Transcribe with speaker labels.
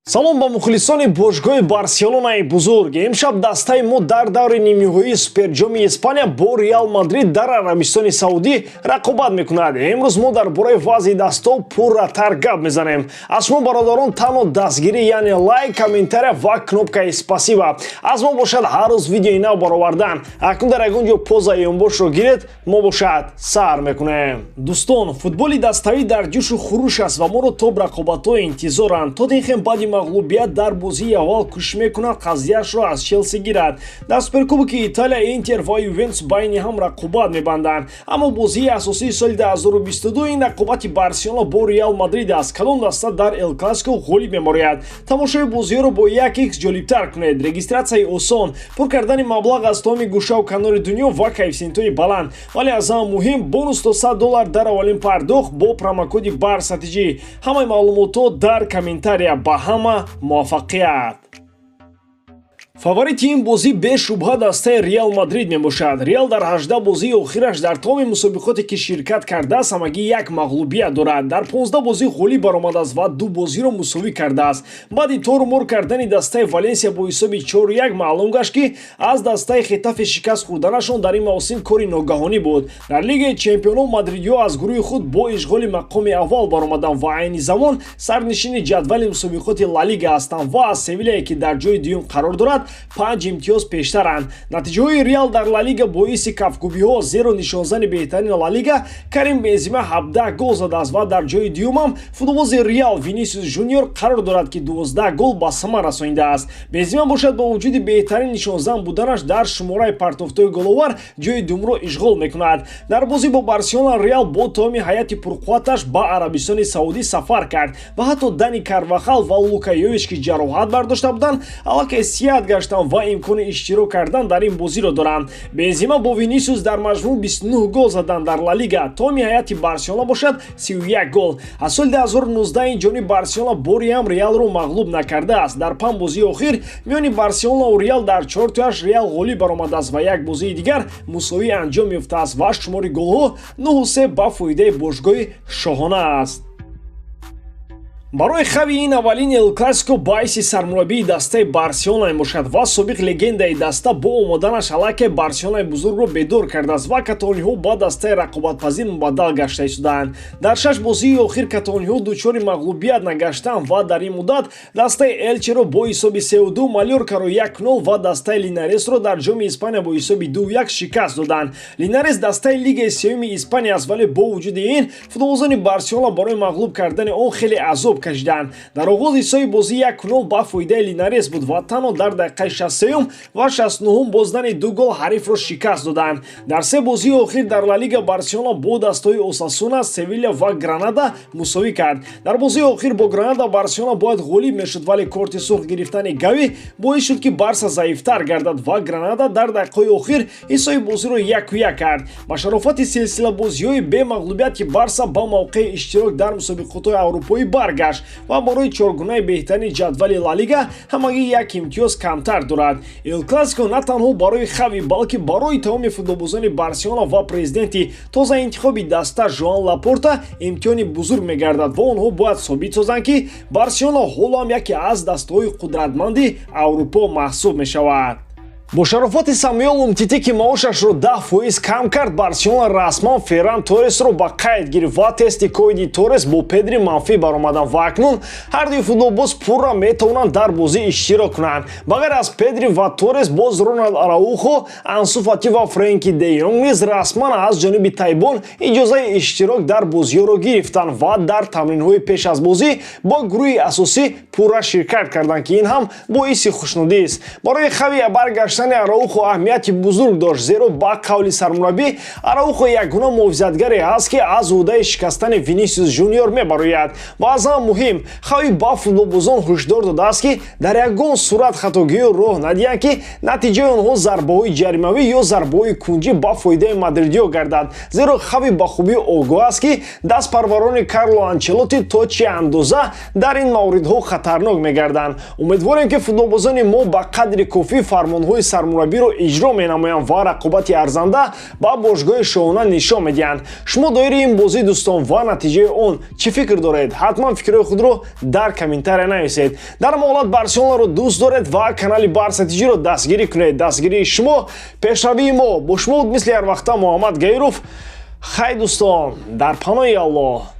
Speaker 1: салом ба мухлисони бошгоҳи Барселонаи бузург. Имшаб дастаи мо дар даври нимниҳоии суперҷоми Испания бо Реал Мадрид дар Арабистони Саудӣ рақобат мекунад. Имрӯз мо дар бораи вазъи дастҳо пурратар гап мезанем. Аз шумо бародарон танҳо дастгирӣ яъне лайк, комментария ва кнопкаи спасибо. Аз мо бошад ҳар рӯз видеои нав баровардан. Акнун дар ягон ҷо поза ёнбошро гиред, мо бошад сар мекунем. Дӯстон, футболи даставӣ дар ҷӯшу хуруш аст ва моро то рақобатҳо интизоранд. Тоттенхем баъди мағлубият дар бозии аввал кӯшиш мекунад қазияшро аз Челси гирад. Дар суперкубоки Италия Интер ва Ювентус байни ҳам рақобат мебанданд. Аммо бозии асосии соли 2022 ин рақобати Барселона бо Реал Мадрид аст. Кадом даста дар Эл-Классикои ғолиб меморияд? Тамошои бозиҳоро бо 1х ҷолибтар кунед. Регистратсияи осон, пур кардани маблағ аз тамоми гӯшаву канори дунё ва коэффициентҳои баланд. Вале аз ҳама муҳим, бонус то $100 дар аввалин пардохт бо промокоди БАРСТЖ. Ҳамаи маълумотҳо дар комментария. Ба ҳама муваффақият. фаворити ин бозӣ бешубҳа дастаи Реал Мадрид мебошад. Реал дар 18 бозии охираш дар тамоми мусобиқоте ки ширкат кардааст ҳамагӣ як мағлубият дорад. Дар 15 бозӣ ғолиб баромадааст ва 2 бозиро мусовӣ кардааст. Баъди торумор кардани дастаи Валенсия бо ҳисоби 4-1 маълум гашт ки аз дастаи Хетафе шикаст хӯрданашон дар ин мавсим кори ногаҳонӣ буд. Дар Лигаи Чемпионҳо мадридиҳо аз гурӯҳи худ бо ишғоли мақоми аввал баромаданд ва айни замон сарнишини ҷадвали мусобиқоти Ла Лига ҳастанд ва аз Севилияе ки дар ҷои дуюм қарор дорад 5 имтиёз пештаранд. Натиҷаҳои Реал дар Ла Лига боиси кафгубиҳо, зеро нишонзани беҳтарини Ла Лига Карим Бензема 17 гол задааст ва дар ҷои дуюмам футболбози Реал Винисиус Жуниор қарор дорад ки 12 гол ба сама расонидааст. Бензема бошад бо вуҷуди беҳтарин нишонзан буданаш дар шумораи партофтои головар ҷои дуюмро ишғол мекунад. Дар бозӣ бо Барселона Реал бо тамоми ҳайати пурқувваташ ба Арабистони Саудӣ сафар кард ва ҳатто Дани Карвахал ва Лука Йович ки ҷароҳат бардошта буданд, аллакай сиҳат гаштанд ва имкони иштирок кардан дар ин бозиро доранд. Бензема бо Винисиус дар маҷмӯъ 29 гол заданд дар Ла Лига. Тамоми ҳайати Барселона бошад 31 гол. Аз соли 2019 ин ҷониби Барселона бори ҳам Реалро мағлуб накардааст. Дар 5 бозии охир миёни Барселонаву Реал дар 4-8 Реал ғолиб баромадааст ва як бозии дигар мусовӣ анҷом ёфтааст ва шумори голҳо 9-3 ба фоидаи бошгоҳи шоҳона аст. барои Хави ин аввалин Эл-Классикои баъси сармураббии дастаи Барселона мебошад ва собиқ легендаи даста бо омоданаш аллакай Барселонаи бузургро бедор кардааст ва каталониҳо ба дастаи рақобатпазир мубаддал гашта истодаанд. Дар 6 бозии охир каталониҳо дучори мағлубият нагаштанд ва дар ин муддат дастаи Элчеро бо ҳисоби 3-2, Малёркаро 1-0 ва дастаи Линаресро дар ҷоми Испания бо ҳисоби 2-1 шикаст доданд. Линарес дастаи Лигаи сеюми Испания аст, вале бо вуҷуди ин футболбозони Барселона барои мағлуб кардани он хеле азоб кашиданд. Дар оғоз ҳисоби бозӣ 1-0 ба фоидаи Линарес буд ва танҳо дар дақиқаи 63 ва 69 бо задани 2 гол ҳарифро шикаст доданд. Дар 3 бозии охир дар Ла Лига Барселона бо дастаҳои Осасуна, Севилия ва Гранада мусовӣ кард. Дар бозии охир бо Гранада Барселона бояд ғолиб мешуд, вале корти сурх гирифтани Гави боис шуд ки Барса заифтар гардад ва Гранада дар дақиқаҳои охир ҳисоби бозиро 1-1 кард. Ба шарофати силсилабозиҳои бемағлубият ки Барса ба мавқеи иштирок дар мусобиқотҳои аврупоӣ баргашт ва барои чоргунаи беҳтарини ҷадвали Ла Лига ҳамагӣ як имтиёз камтар дорад. Эл-Классико на танҳо барои Хави, балки барои тамоми футболбозони Барселона ва президенти тоза интихоби даста Жоан Лапорта имтиҳони бузург мегардад ва онҳо бояд собит созанд ки Барселона ҳоло ҳам яке аз дастаҳои қудратманди Аврупо маҳсуб мешавад. бо шарофати Самюэл Умтити ки маошашро 10% кам кард, Барселона расман Ферран Торресро ба қайд гирифт ва тести ковиди Торрес бо Педри манфӣ баромаданд ва акнун ҳар дуи футболбоз пурра метавонанд дар бозӣ иштирок кунанд. Ба ғайр аз Педри ва Торрес, боз Роналд Араухо, Ансу Фати ва Френки де Йонг низ расман аз ҷониби Тайбон иҷозаи иштирок дар бозиҳоро гирифтанд ва дар тамринҳои пеш аз бозӣ бо гурӯҳи асосӣ пурра ширкат карданд ки ин ҳам боиси хушнудист. Барои Хави баргаштани Араухо аҳамияти бузург дошт, зеро ба қавли сармураббӣ Араухо ягона муҳофизатгаре ҳаст ки аз ӯҳдаи шикастани Винисиус Жуниор мебарояд. ва аз ҳама муҳим, Хави ба футболбозон ҳушдор додааст ки дар ягон сурат хатогиҳо роҳ надиҳанд ки натиҷаи онҳо зарбаҳои ҷаримавӣ ё зарбаҳои кунҷӣ ба фоидаи мадридиҳо гардад. Зеро Хави ба хубӣ огоҳ аст ки дастпарварони Карло Анчелоти то чӣ андоза дар ин мавридҳо хатарнок мегарданд. Умедворем ки футболбозони мо ба қадри кофӣ фармонҳои сармураббиро иҷро менамоянд ва рақобати арзанда ба бошгоҳи шоҳона нишон медиҳанд. Шумо доираи ин бозӣ дӯстон ва натиҷаи он чӣ фикр доред? Ҳатман фикрҳои худро дар комментария нависед. Дар ҳамон ҳолат Барселонаро дӯст доред ва канали Барсатиҷиро дастгирӣ кунед. Дастгирии шумо пешравии мо. Бо шумо буд мисли ҳар вақта Муҳаммад Гаиров. Хай дӯстон, дар паноҳи Аллоҳ.